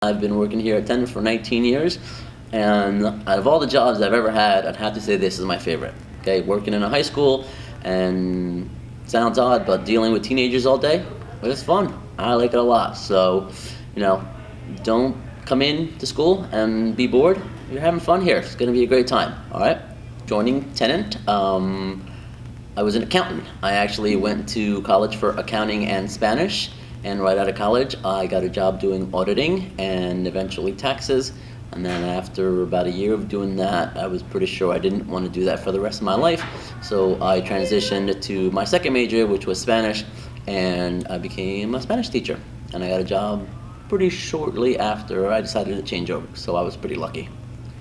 I've been working here at Tenant for 19 years, and out of all the jobs I've ever had, I'd have to say this is my favorite. Okay, working in a high school, and sounds odd, but dealing with teenagers all day, well, it's fun. I like it a lot. So, you know, don't come in to school and be bored. You're having fun here. It's going to be a great time. All right. Joining Tenant. I was an accountant. I actually went to college for accounting and Spanish, and right out of college, I got a job doing auditing and eventually taxes. And then after about a year of doing that, I was pretty sure I didn't want to do that for the rest of my life. So I transitioned to my second major, which was Spanish, and I became a Spanish teacher. And I got a job pretty shortly after I decided to change over, so I was pretty lucky.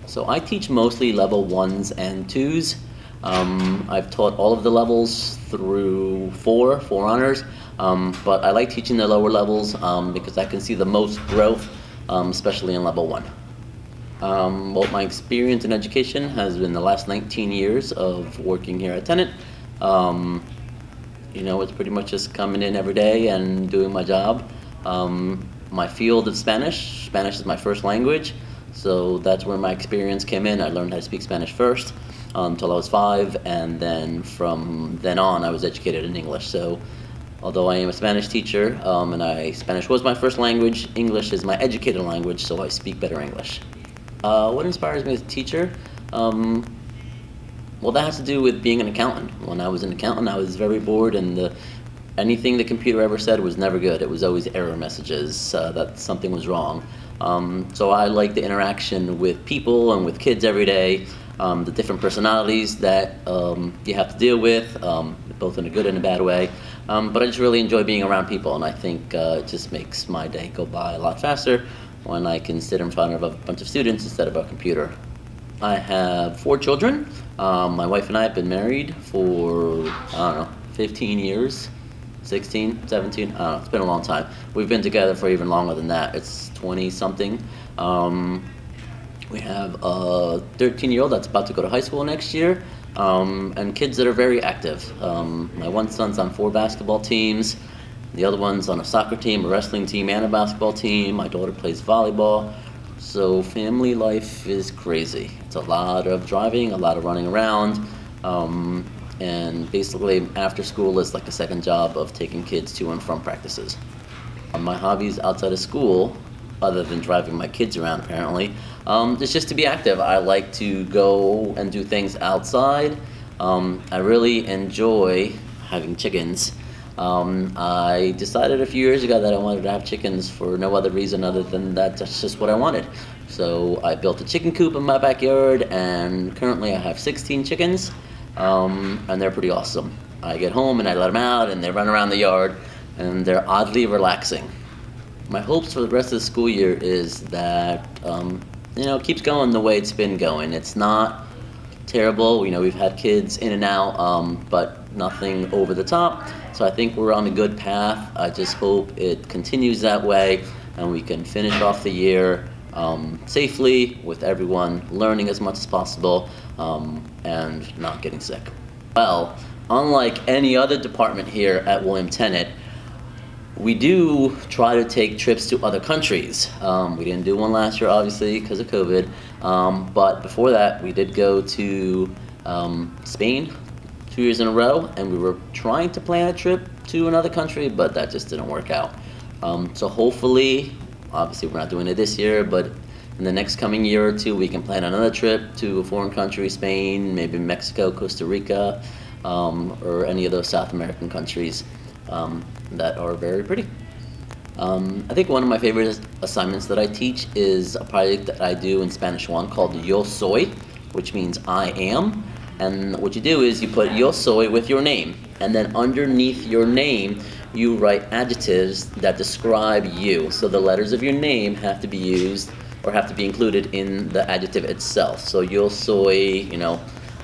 So I teach mostly level 1s and 2s. I've taught all of the levels through four honors, but I like teaching the lower levels because I can see the most growth, especially in level 1. Well, my experience in education has been the last 19 years of working here at Tenant. It's pretty much just coming in every day and doing my job. My field is Spanish. Spanish is my first language, so that's where my experience came in. I learned how to speak Spanish first until I was 5, and then from then on I was educated in English. So although I am a Spanish teacher, and Spanish was my first language, English is my educated language, so I speak better English. What inspires me as a teacher? Well, that has to do with being an accountant. When I was an accountant, I was very bored, and anything the computer ever said was never good. It was always error messages that something was wrong. So I like the interaction with people and with kids every day, the different personalities that you have to deal with, both in a good and a bad way. But I just really enjoy being around people, and I think it just makes my day go by a lot faster when I can sit in front of a bunch of students instead of a computer. I have 4 children. My wife and I have been married for, 15 years, 16, 17, I don't know, it's been a long time. We've been together for even longer than that. It's 20-something. We have a 13-year-old that's about to go to high school next year, and kids that are very active. My one son's on 4 basketball teams. The other one's on a soccer team, a wrestling team, and a basketball team. My daughter plays volleyball. So family life is crazy. It's a lot of driving, a lot of running around, and basically after school is like a second job of taking kids to and from practices. My hobbies outside of school, other than driving my kids around apparently, is just to be active. I like to go and do things outside. I really enjoy having chickens. I decided a few years ago that I wanted to have chickens for no other reason other than that's just what I wanted. So I built a chicken coop in my backyard, and currently I have 16 chickens, and they're pretty awesome. I get home and I let them out and they run around the yard, and they're oddly relaxing. My hopes for the rest of the school year is that, it keeps going the way it's been going. It's not terrible. We've had kids in and out, but nothing over the top. So I think we're on a good path. I just hope it continues that way and we can finish off the year safely with everyone learning as much as possible and not getting sick. Well, unlike any other department here at William Tennant, we do try to take trips to other countries. We didn't do one last year, obviously, because of COVID. But before that, we did go to Spain 2 years in a row, and we were trying to plan a trip to another country, but that just didn't work out. So hopefully, obviously we're not doing it this year, but in the next coming year or 2, we can plan another trip to a foreign country, Spain, maybe Mexico, Costa Rica, or any of those South American countries that are very pretty. I think one of my favorite assignments that I teach is a project that I do in Spanish 1 called Yo Soy, which means I am. And what you do is you put yo soy with your name, and then underneath your name you write adjectives that describe you. So the letters of your name have to be used or have to be included in the adjective itself. So yo soy,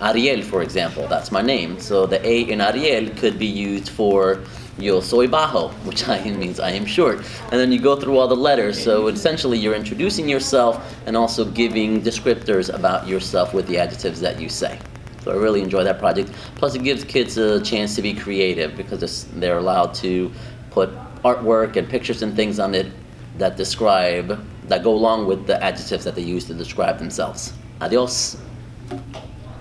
Ariel, for example, that's my name. So the A in Ariel could be used for yo soy bajo, which means I am short. And then you go through all the letters, so essentially you're introducing yourself and also giving descriptors about yourself with the adjectives that you say. So I really enjoy that project. Plus it gives kids a chance to be creative because they're allowed to put artwork and pictures and things on it that describe that go along with the adjectives that they use to describe themselves. Adios.